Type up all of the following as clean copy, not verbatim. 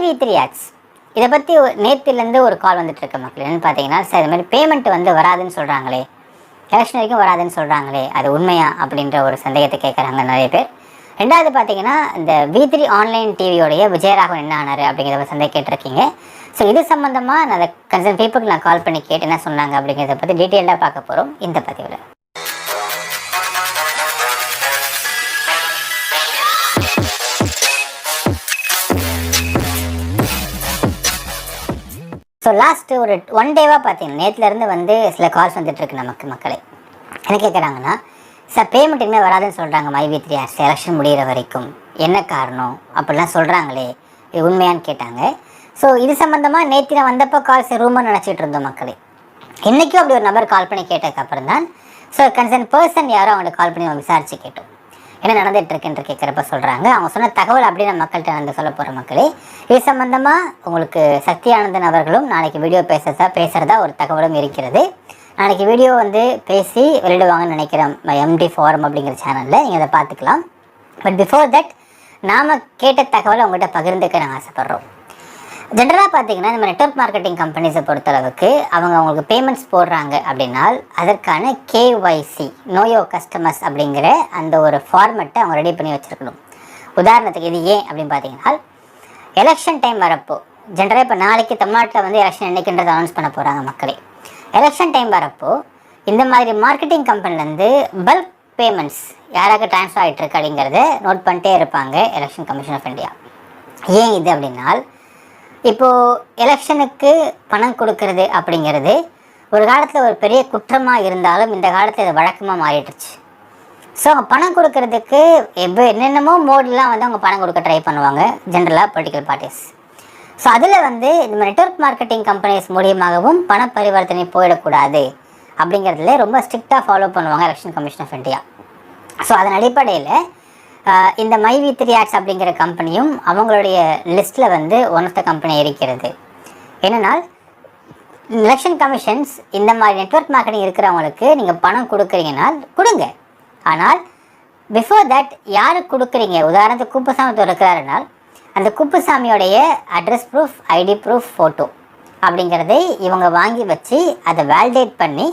வி3 ads இதை பற்றி நேற்றுலேருந்து ஒரு கால் வந்துட்டுருக்கு மக்கள். என்னென்னு பார்த்தீங்கன்னா, சார் இது மாதிரி பேமெண்ட் வந்து வராதுன்னு சொல்கிறாங்களே, எலெக்ஷன் வரைக்கும் வராதுன்னு சொல்கிறாங்களே, அது உண்மையா அப்படின்ற ஒரு சந்தேகத்தை கேட்குறாங்க நிறைய பேர். ரெண்டாவது பார்த்தீங்கன்னா, இந்த வி3 ஆன்லைன் டிவியோடைய விஜயராகவன் என்ன ஆனார் அப்படிங்கிறத சந்தேகம் கேட்டிருக்கீங்க. ஸோ இது சம்மந்தமாக நான் அதை கன்சர்ன் பீப்புளுக்கு நான் கால் பண்ணி கேட்டு என்ன சொன்னாங்க அப்படிங்கிறத பற்றி டீட்டெயிலாக பார்க்க போகிறோம் இந்த பதிவில். ஸோ லாஸ்ட்டு ஒரு 1 டேவாக பார்த்தீங்கன்னா, நேற்றுலேருந்து வந்து சில கால்ஸ் வந்துட்டுருக்கு நமக்கு மக்களே. என்ன கேட்குறாங்கன்னா, சார் பேமெண்ட் இனிமேல் வராதுன்னு சொல்கிறாங்க மை3 ஆட்ஸ் எலெக்ஷன் முடிகிற வரைக்கும், என்ன காரணம் அப்படிலாம் சொல்கிறாங்களே, இது உண்மையான்னு கேட்டாங்க. ஸோ இது சம்மந்தமாக நேற்று நான் வந்தப்போ கால்ஸ் ரூமர் நினச்சிட்டு இருந்தோம் மக்களே. இன்றைக்கும் அப்படி ஒரு நபர் கால் பண்ணி கேட்டதுக்கப்புறம் தான் ஸோ கன்சர்ன் பர்சன் யாரோ அவங்கள்ட்ட கால் பண்ணி அவங்க விசாரித்து கேட்டோம், என்ன நடந்துகிட்ருக்குன்ற கேட்குறப்ப சொல்கிறாங்க. அவங்க சொன்ன தகவல் அப்படியே நான் மக்கள்கிட்ட வந்து சொல்ல போகிற மக்களே. இது சம்மந்தமாக உங்களுக்கு சக்தி ஆனந்தன் அவர்களும் நாளைக்கு வீடியோ பேசுகிறதா ஒரு தகவலும் இருக்கிறது. நாளைக்கு வீடியோ வந்து பேசி வெளியிடுவாங்கன்னு நினைக்கிறேன் எம்டி ஃபாரம் அப்படிங்கிற சேனலில், நீங்கள் அதை பார்த்துக்கலாம். பட் பிஃபோர் தட் நாம் கேட்ட தகவலை அவங்கள்ட்ட பகிர்ந்துக்க நாங்கள் ஆசைப்பட்றோம். ஜென்ரலாக பார்த்தீங்கன்னா, நம்ம நெட்வொர்க் மார்க்கெட்டிங் கம்பெனிஸை பொறுத்தளவுக்கு அவங்க அவங்களுக்கு பேமெண்ட்ஸ் போடுறாங்க அப்படின்னால் அதற்கான கேஒய்சி நோயோ கஸ்டமர்ஸ் அப்படிங்கிற அந்த ஒரு ஃபார்மெட்டை அவங்க ரெடி பண்ணி வச்சுருக்கணும். உதாரணத்துக்கு இது ஏன் அப்படின்னு பார்த்தீங்கன்னா, எலெக்ஷன் டைம் வரப்போ ஜென்ரலாக இப்போ நாளைக்கு தமிழ்நாட்டில் வந்து எலெக்ஷன் என்றைக்குன்றதை அனௌன்ஸ் பண்ண போகிறாங்க மக்களே. எலெக்ஷன் டைம் வரப்போ இந்த மாதிரி மார்க்கெட்டிங் கம்பெனிலேருந்து பல்க் பேமெண்ட்ஸ் யாராக ட்ரான்ஸ்ஃபர் ஆகிட்டுருக்கு அப்படிங்கிறத நோட் பண்ணிட்டே இருப்பாங்க எலெக்ஷன் கமிஷன் ஆஃப் இந்தியா. ஏன் இது அப்படின்னால், இப்போது எலெக்ஷனுக்கு பணம் கொடுக்கறது அப்படிங்கிறது ஒரு காலத்தில் ஒரு பெரிய குற்றமாக இருந்தாலும் இந்த காலத்தில் இது வழக்கமாக மாறிடுச்சு. ஸோ அவங்க பணம் கொடுக்கறதுக்கு என்னென்னமோ மோட்லாம் வந்து அவங்க பணம் கொடுக்க ட்ரை பண்ணுவாங்க ஜென்ரலாக பொலிட்டிக்கல் பார்ட்டிஸ். ஸோ அதில் வந்து இந்த நெட்வொர்க் மார்க்கெட்டிங் கம்பெனிஸ் மூலியமாகவும் பண பரிவர்த்தனை போயிடக்கூடாது அப்படிங்கிறதுல ரொம்ப ஸ்ட்ரிக்டாக ஃபாலோ பண்ணுவாங்க election commission of India. So அதன் அடிப்படையில் இந்த மை3 ஆட்ஸ் அப்படிங்கிற கம்பெனியும் அவங்களுடைய லிஸ்ட்டில் வந்து ஒன் ஆஃப் த கம்பெனி இருக்கிறது. என்னென்னால், எலெக்ஷன் கமிஷன்ஸ் இந்த மாதிரி நெட்வொர்க் மார்க்கெட்டிங் இருக்கிறவங்களுக்கு நீங்கள் பணம் கொடுக்குறீங்கனால் கொடுங்க, ஆனால் பிஃபோர் தட் யாருக்கு கொடுக்குறீங்க, உதாரணத்துக்கு குப்புசாமி இருக்கிறாருனால் அந்த குப்புசாமியோடைய address proof, ID proof, photo அப்படிங்கிறதை இவங்க வாங்கி வச்சு அதை வேலிடேட் பண்ணி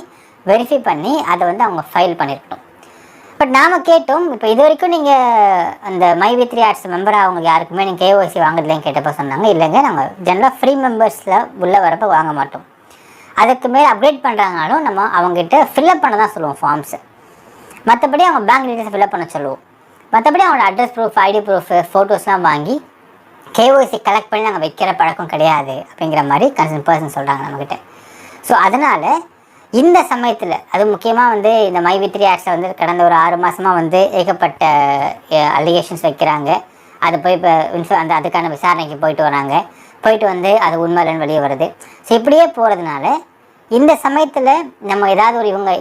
வெரிஃபை பண்ணி அதை வந்து அவங்க ஃபைல் பண்ணியிருக்கணும். பட் நாம் கேட்டோம், இப்போ இது வரைக்கும் நீங்கள் அந்த மை3 ஆட்ஸ் மெம்பராக அவங்க யாருக்குமே நீங்கள் கேஒய்சி வாங்குறதுலேயும் கேட்டப்போ சொன்னாங்க, இல்லைங்க நாங்கள் ஜென்ரலாக ஃப்ரீ மெம்பர்ஸில் உள்ளே வரப்போ வாங்க மாட்டோம், அதுக்கு மேலே அப்டேட் பண்ணுறாங்கனாலும் நம்ம அவங்ககிட்ட ஃபில்அப் பண்ண தான் சொல்லுவோம் ஃபார்ம்ஸு, மற்றபடி அவங்க பேங்க் டீட்டெயில்ஸ் ஃபில்அப் பண்ண சொல்லுவோம், மற்றபடி அவங்களோட அட்ரஸ் ப்ரூஃப், ஐடி ப்ரூஃப், ஃபோட்டோஸ்லாம் வாங்கி கேஒய்சி கலெக்ட் பண்ணி நாங்கள் வைக்கிற பழக்கம் கிடையாது அப்படிங்கிற மாதிரி கன்சர்ன் பர்சன் சொல்கிறாங்க நம்மக்கிட்ட. ஸோ அதனால் இந்த சமயத்தில் அது முக்கியமாக வந்து இந்த மை3 ஆட்ஸை வந்து கடந்த ஒரு 6 மாதமாக வந்து ஏகப்பட்ட அலிகேஷன்ஸ் வைக்கிறாங்க. அது போய் இப்போ அதுக்கான விசாரணைக்கு போயிட்டு வந்து அது உண்மையிலன்னு வெளியே வருது. ஸோ இப்படியே போகிறதுனால இந்த சமயத்தில் நம்ம ஏதாவது ஒரு இவங்க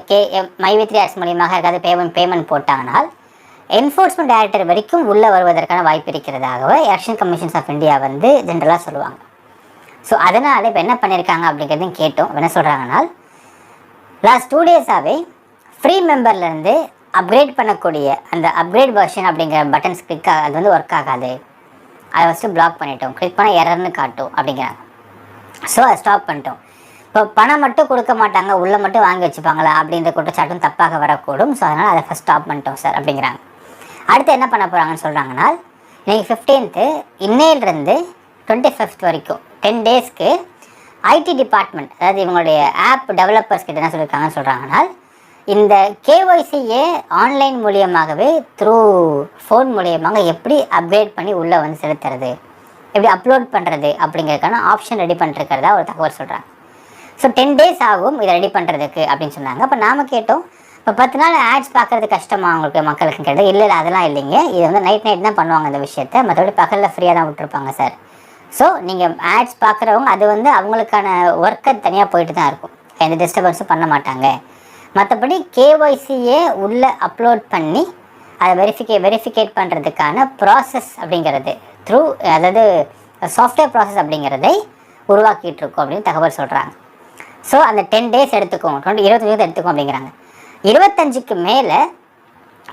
மை3 ஆட்ஸ் மூலியமாக ஏதாவது பேமெண்ட் போட்டாங்கனால் என்ஃபோர்ஸ்மெண்ட் டைரக்டர் வரைக்கும் உள்ளே வருவதற்கான வாய்ப்பு இருக்கிறதாகவே எலெக்ஷன் கமிஷன்ஸ் ஆஃப் இந்தியா வந்து ஜென்ரலாக சொல்லுவாங்க. ஸோ அதனால் இப்போ என்ன பண்ணியிருக்காங்க அப்படிங்கிறதையும் கேட்டோம். என்ன சொல்கிறாங்கன்னா, லாஸ்ட் 2 டேஸாகவே ஃப்ரீ மெம்பர்லேருந்து அப்கிரேட் பண்ணக்கூடிய அந்த அப்கிரேட் வெர்ஷன் அப்படிங்கிற பட்டன்ஸ் அது வந்து ஒர்க் ஆகாது, அதை ஃபஸ்ட்டு பிளாக் பண்ணிட்டோம், கிளிக் பண்ணால் எரர்னு காட்டும் அப்படிங்கிறாங்க. ஸோ அதை ஸ்டாப் பண்ணிட்டோம். இப்போ பணம் மட்டும் கொடுக்க மாட்டாங்க, உள்ளே மட்டும் வாங்கி வச்சுப்பாங்களா அப்படின்ற குற்றச்சாட்டும் தப்பாக வரக்கூடும். ஸோ அதனால் அதை ஃபஸ்ட் ஸ்டாப் பண்ணிட்டோம் சார் அப்படிங்கிறாங்க. அடுத்து என்ன பண்ண போகிறாங்கன்னு சொல்கிறாங்கன்னா, இன்றைக்கி 15th இன்னையிலிருந்து 25th வரைக்கும் 10 டேஸ்க்கு ஐடி டிபார்ட்மெண்ட், அதாவது இவங்களுடைய ஆப் டெவலப்பர்ஸ் கிட்ட என்ன சொல்லியிருக்காங்கன்னு சொல்கிறாங்கன்னா, இந்த கேஒய்சியை ஆன்லைன் மூலியமாகவே த்ரூ ஃபோன் மூலியமாக எப்படி அப்கிரேட் பண்ணி உள்ளே வந்து செலுத்துறது, எப்படி அப்லோட் பண்ணுறது அப்படிங்கிறதுக்கான ஆப்ஷன் ரெடி பண்ணிருக்கிறதா ஒரு தகவல் சொல்கிறாங்க. ஸோ 10 டேஸ் ஆகும் இதை ரெடி பண்ணுறதுக்கு அப்படின்னு சொன்னாங்க. அப்போ நாம் கேட்டோம், இப்போ 10 நாள் ஆட்ஸ் பார்க்குறது கஷ்டமாக அவங்களுக்கு மக்களுக்கு கேட்டது. இல்லை அதெல்லாம் இல்லைங்க, இது வந்து நைட் தான் பண்ணுவாங்க இந்த விஷயத்தை, மற்றபடி பகலில் ஃப்ரீயாக தான் விட்டுருப்பாங்க சார். ஸோ நீங்கள் ஆட்ஸ் பார்க்குறவங்க அது வந்து அவங்களுக்கான ஒர்க்கை தனியாக போயிட்டு தான் இருக்கும், எந்த டிஸ்டர்பன்ஸும் பண்ண மாட்டாங்க. மற்றபடி கேஒய்சியை உள்ளே அப்லோட் பண்ணி அதை வெரிஃபிகேட் பண்ணுறதுக்கான ப்ராசஸ் அப்படிங்கிறது த்ரூ, அதாவது சாஃப்ட்வேர் ப்ராசஸ் அப்படிங்கிறதை உருவாக்கிட்டு இருக்கோம் அப்படின்னு தகவல் சொல்கிறாங்க. ஸோ அந்த 10 டேஸ் எடுத்துக்கும், 25 எடுத்துக்கும் அப்படிங்கிறாங்க. 25க்கு மேலே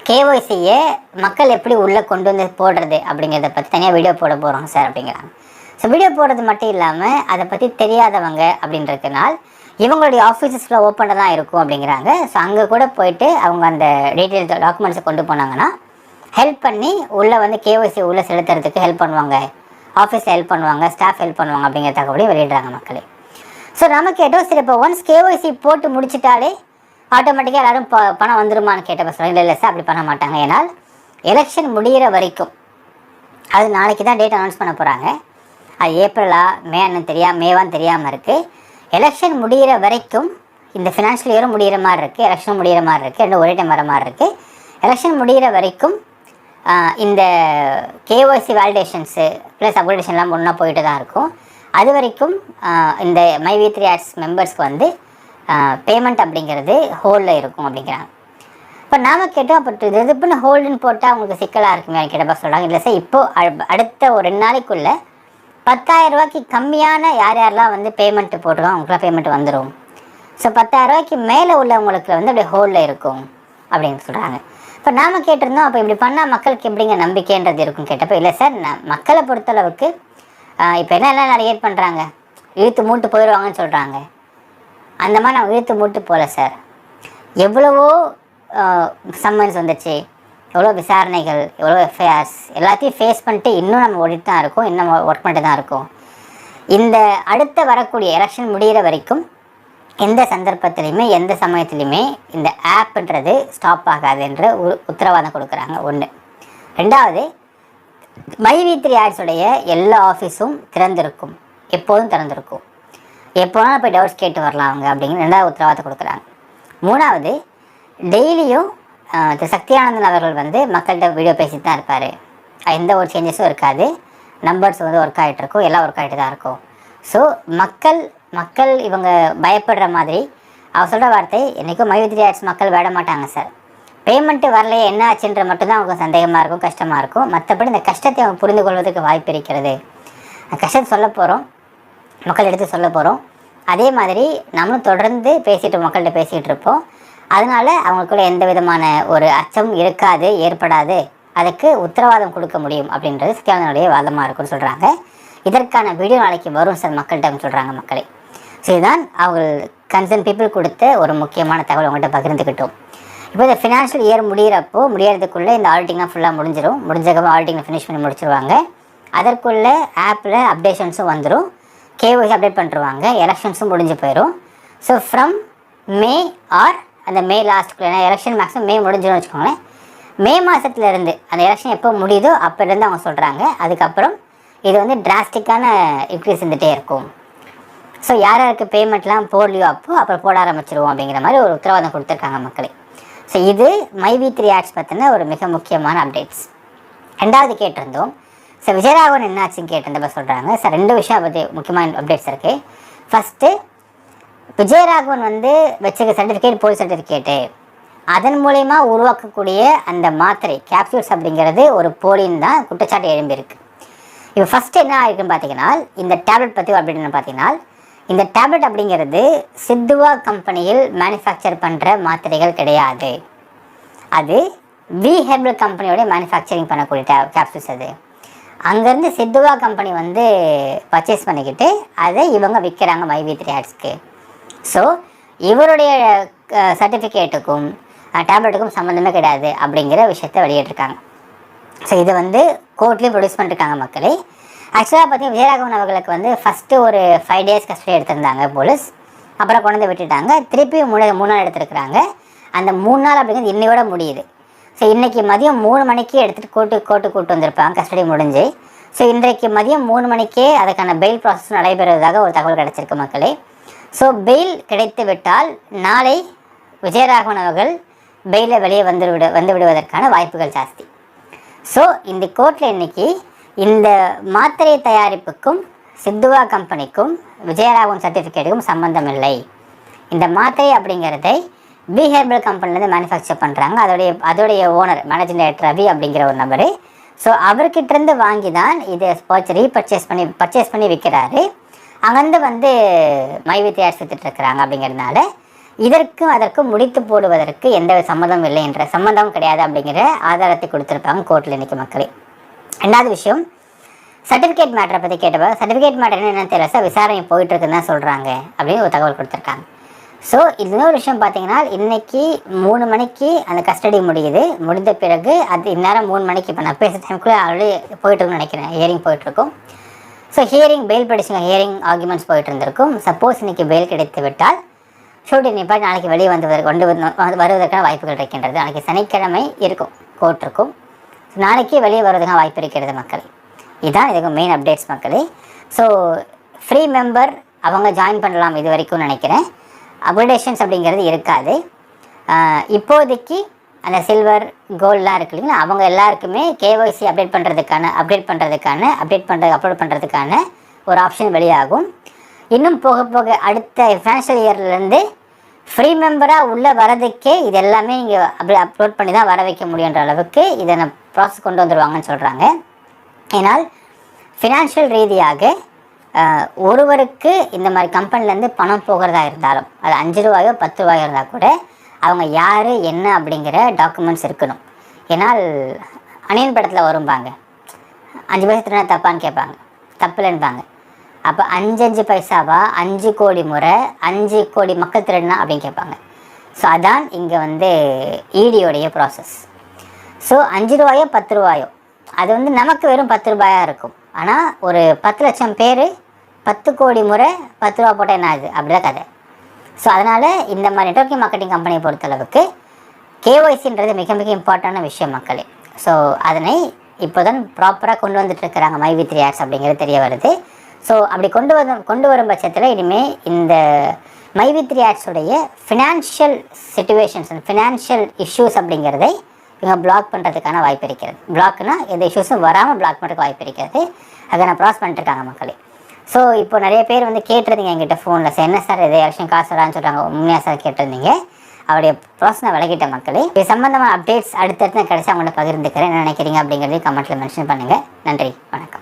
கேஒய்சியை மக்கள் எப்படி உள்ளே கொண்டு வந்து போடுறது அப்படிங்கிறத பற்றி தனியாக வீடியோ போட போகிறோம் சார் அப்படிங்கிறாங்க. ஸோ வீடியோ போடுறது மட்டும் இல்லாமல் அதை பற்றி தெரியாதவங்க அப்படின்றதுனால இவங்களுடைய ஆஃபீஸஸில் ஓப்பனில் தான் இருக்கும் அப்படிங்கிறாங்க. ஸோ அங்கே கூட போயிட்டு அவங்க அந்த டீட்டெயில் டாக்குமெண்ட்ஸை கொண்டு போனாங்கன்னா ஹெல்ப் பண்ணி உள்ளே வந்து கேஒய்சி உள்ளே செலுத்துறதுக்கு ஹெல்ப் பண்ணுவாங்க, ஆஃபீஸில் ஹெல்ப் பண்ணுவாங்க, ஸ்டாஃப் ஹெல்ப் பண்ணுவாங்க அப்படிங்கிற தகவலையும் வெளியிடுறாங்க மக்களே. ஸோ நம்ம கேட்டோம், சரி இப்போ ஒன்ஸ் கேஒய்சி போட்டு முடிச்சிட்டாலே ஆட்டோமேட்டிக்காக எல்லோரும் பணம் வந்துருமான்னு கேட்டப்போ சொல்லுங்கள், இல்லை சார் அப்படி பண்ண மாட்டாங்க. ஏன்னால் எலெக்ஷன் முடிகிற வரைக்கும், அது நாளைக்கு தான் டேட் அனௌன்ஸ் பண்ண போகிறாங்க, அது ஏப்ரலா மேவான்னு தெரியாமல் இருக்குது. எலெக்ஷன் முடிகிற வரைக்கும் இந்த ஃபினான்ஷியல் இயரும் முடிகிற மாதிரி இருக்குது, எலெக்ஷன் முடிகிற மாதிரி இருக்குது, ரெண்டு ஒரே டைம் வர மாதிரி இருக்குது. எலெக்ஷன் முடிகிற வரைக்கும் இந்த கேஒய்சி வேலிடேஷன்ஸு ப்ளஸ் அப்கிரேடேஷன்லாம் ஒன்றா போயிட்டு தான் இருக்கும். அது வரைக்கும் இந்த மைவி3 ஆட்ஸ் மெம்பர்ஸ்க்கு வந்து பேமெண்ட் அப்படிங்கிறது ஹோல்டில் இருக்கும் அப்படிங்கிறாங்க. இப்போ நாம் கேட்டோம், அப்போ இது எதுப்புன்னு ஹோல்டுன்னு போட்டால் அவங்களுக்கு சிக்கலாக இருக்குமே கேட்டப்போ சொல்கிறாங்க, இல்லை சார் இப்போது அடுத்த ஒரு 2 நாளைக்குள்ளே 10,000 ரூபாய்க்கு கம்மியான யாரெல்லாம் வந்து பேமெண்ட்டு போட்டுருவோம் அவங்களுக்குலாம் பேமெண்ட் வந்துடும். ஸோ 10,000 ரூபாய்க்கு மேலே உள்ளவங்களுக்கு வந்து அப்படியே ஹோல்டில் இருக்கும் அப்படின்னு சொல்கிறாங்க. இப்போ நாம் கேட்டிருந்தோம், அப்போ இப்படி பண்ணால் மக்களுக்கு எப்படிங்க நம்பிக்கைன்றது இருக்குன்னு கேட்டப்போ, இல்லை சார் மக்களை பொறுத்தளவுக்கு இப்போ என்னெல்லாம் நிறைய பண்ணுறாங்க, இழுத்து மூட்டு போயிடுவாங்கன்னு சொல்கிறாங்க. அந்த மாதிரி நான் இழுத்து மூட்டு போகல சார். எவ்வளவோ சம்மன்ஸ் வந்துச்சு, எவ்வளோ விசாரணைகள், எவ்வளோ எஃப்ஐஆர்ஸ் எல்லாத்தையும் ஃபேஸ் பண்ணிட்டு இன்னும் நம்ம ஓடிட்டு தான் இருக்கோம், இன்னும் ஒர்க் பண்ணிட்டு தான் இருக்கோம். இந்த அடுத்த வரக்கூடிய எலெக்ஷன் முடிகிற வரைக்கும் எந்த சந்தர்ப்பத்திலையுமே எந்த சமயத்துலையுமே இந்த ஆப்ன்றது ஸ்டாப் ஆகாது என்ற ஒரு உத்தரவாதம் கொடுக்குறாங்க. 1. 2வது, மைவி3 ஆட்ஸுடைய எல்லா ஆஃபீஸும் திறந்திருக்கும், எப்போதும் திறந்திருக்கும், எப்போனாலும் போய் டவுட்ஸ் கேட்டு வரலாம் அவங்க அப்படிங்கிற 2வது உத்தரவாதத்தை கொடுக்குறாங்க. 3வது, டெய்லியும் திரு சக்தி ஆனந்தன் அவர்கள் வந்து மக்கள்கிட்ட வீடியோ பேசிட்டு தான் இருப்பார், எந்த ஒரு சேஞ்சஸும் இருக்காது, நம்பர்ஸ் வந்து ஒர்க் ஆகிட்டு இருக்கும், எல்லாம் ஒர்க் ஆகிட்டு தான் இருக்கும். ஸோ மக்கள் இவங்க பயப்படுற மாதிரி அவர் சொல்கிற வார்த்தை, என்றைக்கும் மைவி3 ஆட்ஸ் மக்கள் விட மாட்டாங்க சார், பேமெண்ட்டு வரலையே என்ன ஆச்சுன்ற மட்டும்தான் அவங்களுக்கு சந்தேகமாக இருக்கும், கஷ்டமாக இருக்கும். மற்றபடி இந்த கஷ்டத்தை அவங்க புரிந்து கொள்வதற்கு வாய்ப்பு இருக்கிறது. அந்த கஷ்டத்தை சொல்ல போகிறோம், மக்கள் எடுத்து சொல்ல போகிறோம். அதே மாதிரி நம்மளும் தொடர்ந்து மக்கள்கிட்ட பேசிகிட்டு இருப்போம். அதனால் அவங்களுக்குள்ள எந்த விதமான ஒரு அச்சம் இருக்காது, ஏற்படாது, அதுக்கு உத்தரவாதம் கொடுக்க முடியும் அப்படின்றது சத்யானந்தனுடைய வாதமாக இருக்குன்னு சொல்கிறாங்க. இதற்கான வீடியோ நாளைக்கு வரும் சார் மக்கள்கிட்ட சொல்கிறாங்க மக்களே. ஸோ இதுதான் அவங்க கன்சர்ன் பீப்புள் கொடுத்த ஒரு முக்கியமான தகவல் உங்கள்கிட்ட பகிர்ந்துக்கிட்டோம். இப்போ இந்த ஃபினான்ஷியல் இயர் முடியறதுக்குள்ளே இந்த ஆடிட்டிங்லாம் ஃபுல்லாக முடிஞ்சதுக்கப்புறம் ஆடிட்டிங்கை ஃபினிஷ் பண்ணி முடிச்சிருவாங்க. அதற்குள்ளே ஆப்பில் அப்டேஷன்ஸும் வந்துடும், கேஒய்சி அப்டேட் பண்ணிருவாங்க, எலெக்ஷன்ஸும் முடிஞ்சு போயிடும். ஸோ ஃப்ரம் மே ஆர் அந்த மே லாஸ்ட்டுக்குள்ளே, ஏன்னா எலெக்ஷன் மேக்ஸிமம் மே முடிஞ்சுன்னு வச்சுக்கோங்களேன், மே மாதத்துலேருந்து அந்த எலெக்ஷன் எப்போ முடியுதோ அப்போலேருந்து அவங்க சொல்கிறாங்க. அதுக்கப்புறம் இது வந்து டிராஸ்டிக்கான இன்க்ரீஸ் இருந்துகிட்டே இருக்கும். ஸோ யாருக்கு பேமெண்ட்லாம் போடலையோ அப்புறம் போட ஆரம்பிச்சிருவோம் அப்படிங்கிற மாதிரி ஒரு உத்தரவாதம் கொடுத்துருக்காங்க மக்களே. ஸோ இது மைவி3 ஆட்ஸ் பற்றின ஒரு மிக முக்கியமான அப்டேட்ஸ். 2வது கேட்டிருந்தோம், சார் விஜயராகவன் என்னாச்சுன்னு கேட்டிருந்தப்ப சொல்கிறாங்க, சார் 2 விஷயம் பற்றி முக்கியமான அப்டேட்ஸ் இருக்குது. ஃபஸ்ட்டு, விஜயராகவன் வந்து வச்சுக்க சர்டிஃபிகேட், போலீஸ் சர்டிஃபிகேட்டு, அதன் மூலயமா உருவாக்கக்கூடிய அந்த மாத்திரை கேப்சூல்ஸ் அப்படிங்கிறது ஒரு போலின்னு தான் குற்றச்சாட்டு எழும்பியிருக்கு. இப்போ ஃபஸ்ட்டு என்ன ஆகிருக்குன்னு பார்த்தீங்கன்னா, இந்த டேப்லெட் பற்றி அப்படின்னு பார்த்தீங்கன்னா, இந்த டேப்லெட் அப்படிங்கிறது சித்துவா கம்பெனியில் மேனுஃபேக்சர் பண்ணுற மாத்திரைகள் கிடையாது. அது வி ஹெர்பல் கம்பெனியோட மேனுஃபேக்சரிங் பண்ணக்கூடிய கேப்சூல்ஸ். அது அங்கேருந்து சித்துவா கம்பெனி வந்து பர்ச்சேஸ் பண்ணிக்கிட்டு அதை இவங்க விற்கிறாங்க மைவி3 ஆட்ஸ்க்கு. ஸோ இவருடைய சர்டிஃபிகேட்டுக்கும் டேப்லெட்டுக்கும் சம்மந்தமே கிடையாது அப்படிங்கிற விஷயத்தை வெளியிட்டிருக்காங்க. ஸோ இதை வந்து கோர்ட்லேயும் ப்ரொடியூஸ் பண்ணியிருக்காங்க மக்களே. ஆக்சுவலாக பார்த்தீங்கன்னா விஜயராகவன் அவர்களுக்கு வந்து ஃபஸ்ட்டு ஒரு 5 days கஸ்டடி எடுத்திருந்தாங்க போலீஸ், அப்புறம் கொண்டு வந்து விட்டுட்டாங்க, திருப்பி 3 நாள் எடுத்துருக்குறாங்க. அந்த 3 நாள் அப்படிங்கிறது இன்னையோட முடியுது. ஸோ இன்றைக்கி மதியம் 3 மணிக்கு எடுத்துகிட்டு கோர்ட்டு கூட்டு வந்திருப்பாங்க கஸ்டடி முடிஞ்சு. ஸோ இன்றைக்கு மதியம் 3 மணிக்கே அதுக்கான பெயில் ப்ராசஸ் நடைபெறுவதாக ஒரு தகவல் கிடச்சிருக்கு மக்களே. ஸோ பெயில் கிடைத்து விட்டால் நாளை விஜயராகவன் அவர்கள் பெயிலில் வெளியே வந்து விடுவதற்கான வாய்ப்புகள் ஜாஸ்தி. ஸோ இந்த கோர்ட்டில் இன்றைக்கி இந்த மாத்திரை தயாரிப்புக்கும் சித்துவா கம்பெனிக்கும் விஜயராகவன் சர்டிஃபிகேட்டுக்கும் சம்பந்தம் இல்லை. இந்த மாத்திரை அப்படிங்கிறதை வி ஹெர்பல் கம்பெனிலேருந்து மேனுஃபேக்சர் பண்ணுறாங்க. அதோடைய ஓனர் மேனேஜிங் டைரக்டர் ரவி அப்படிங்கிற ஒரு நபர். ஸோ அவர்கிட்டருந்து வாங்கி தான் இதை பர்ச்சேஸ் பண்ணி விற்கிறாரு. அங்கேருந்து வந்து மைவி3 ஆட்ஸ் விற்றுட்ருக்குறாங்க. அப்படிங்கிறதுனால அதற்கும் முடித்து போடுவதற்கு எந்த சம்மந்தம் இல்லை என்ற சம்மந்தம் கிடையாது அப்படிங்கிற ஆதாரத்தை கொடுத்துருப்பாங்க கோர்ட்டில் இன்றைக்கி மக்களே. 2வது விஷயம், சர்டிஃபிகேட் மேட்டரை பற்றி கேட்டப்போ சர்டிஃபிகேட் மேட்டர் என்னென்னு தெரியல சார், விசாரணை போயிட்டுருக்குன்னு தான் சொல்கிறாங்க அப்படின்னு ஒரு தகவல் கொடுத்துருக்காங்க. ஸோ இன்னொரு விஷயம் பார்த்தீங்கன்னா, இன்றைக்கி 3 மணிக்கு அந்த கஸ்டடி முடிந்த பிறகு அது இந்நேரம் 3 மணிக்கு இப்போ நான் பேசுகிற டைமுக்குள்ளே ஆல்ரெடி போயிட்டுருக்குன்னு நினைக்கிறேன், ஹியரிங் போயிட்டுருக்கும். ஸோ ஹியரிங் பெயில் படிச்சுங்க, ஹியரிங் ஆர்குமெண்ட்ஸ் போயிட்டு இருந்திருக்கும். சப்போஸ் இன்றைக்கி பெயில் கிடைத்து விட்டால் ஷூட்டிங் நிப்பாட்டி நாளைக்கு வெளியே வருவதற்கான வாய்ப்புகள் இருக்கின்றது. நாளைக்கு சனிக்கிழமை இருக்கும், கோர்ட் இருக்கும். நாளைக்கு வெளியே வருவதற்கான வாய்ப்பு இருக்கிறது மக்களே. இதுதான் இதுக்கு மெயின் அப்டேட்ஸ் மக்களே. ஸோ ஃப்ரீ மெம்பர் அவங்க ஜாயின் பண்ணலாம் இது வரைக்கும் நினைக்கிறேன். அப்கிரேடேஷன்ஸ் அப்படிங்கிறது இருக்காது இப்போதைக்கு. அந்த சில்வர் கோல்டெலாம் இருக்கு இல்லைங்களா, அவங்க எல்லாருக்குமே கேஒய்சி அப்டேட் பண்ணுறதுக்கான ஒரு ஆப்ஷன் வெளியாகும். இன்னும் போக போக அடுத்த ஃபினான்ஷியல் இயர்லேருந்து ஃப்ரீ மெம்பராக உள்ளே வரதுக்கே இது எல்லாமே இங்கே அப்லோட் பண்ணி தான் வர வைக்க முடியுன்ற அளவுக்கு இதை நான் ப்ராசஸ் கொண்டு வந்துடுவாங்கன்னு சொல்கிறாங்க. ஏன்னால் ஃபினான்ஷியல் ரீதியாக ஒருவருக்கு இந்த மாதிரி கம்பெனிலேருந்து பணம் போகிறதா இருந்தாலும் அது 5 ரூபாயோ 10 ரூபாயோ இருந்தால் கூட அவங்க யார் என்ன அப்படிங்கிற டாக்குமெண்ட்ஸ் இருக்கணும். ஏன்னால் அணியன் படத்தில் வரும்பாங்க, 5 பைசா திருநா தப்பான்னு கேட்பாங்க, தப்புலன்பாங்க. அப்போ 5 பைசாவா 5 கோடி முறை 5 கோடி மக்கள் திருடினா அப்படின்னு கேட்பாங்க. ஸோ அதான் இங்கே ஈடியோடைய ப்ராசஸ். ஸோ 5 ரூபாயோ 10 ரூபாயோ அது நமக்கு வெறும் 10 ரூபாயாக இருக்கும். ஆனால் ஒரு 10 லட்சம் பேர் 10 கோடி முறை 10 ரூபா போட்டால் என்ன ஆகுது, அப்படிதான் கதை. ஸோ அதனால் இந்த மாதிரி நெட்வொர்க்கிங் மார்க்கெட்டிங் கம்பெனியை பொறுத்தளவுக்கு கேஒய்சின்றது மிக மிக இம்பார்ட்டண்டான விஷயம் மக்களே. ஸோ அதனை இப்போ தான் ப்ராப்பராக கொண்டு வந்துட்டுருக்கிறாங்க MyV3 Ads அப்படிங்கிறது தெரிய வருது. ஸோ அப்படி கொண்டு வரும் பட்சத்தில் இனிமேல் இந்த MyV3 Ads உடைய ஃபினான்ஷியல் சிச்சுவேஷன்ஸ் ஃபினான்ஷியல் இஷ்யூஸ் அப்படிங்கிறதை இவங்க பிளாக் பண்ணுறதுக்கான வாய்ப்பு இருக்கிறது. பிளாக்னா எந்த இஷ்யூஸும் வராமல் பிளாக் பண்ணுறதுக்கு வாய்ப்பு இருக்கிறது. அதை நான் ப்ராஸ் பண்ணிட்டுருக்காங்க மக்களே. ஸோ இப்போ நிறைய பேர் கேட்டிருந்தீங்க என்கிட்ட ஃபோனில், சார் என்ன சார் இது எலெக்ஷன் காசு வரான்னு சொல்கிறாங்க, உண்மையாக சார் கேட்டிருந்தீங்க. அவருடைய ப்ராசஸ் நான் விளக்கிட்டேன் மக்களே. இது சம்மந்தமான அப்டேட்ஸ் அடுத்தடுத்து நான் கிடைச்சி அவங்கள்ட்ட பகிர்ந்துக்கிறேன். என்ன நினைக்கிறீங்க அப்படிங்கிறதையும் கமெண்ட்டில் மென்ஷன் பண்ணுங்கள். நன்றி, வணக்கம்.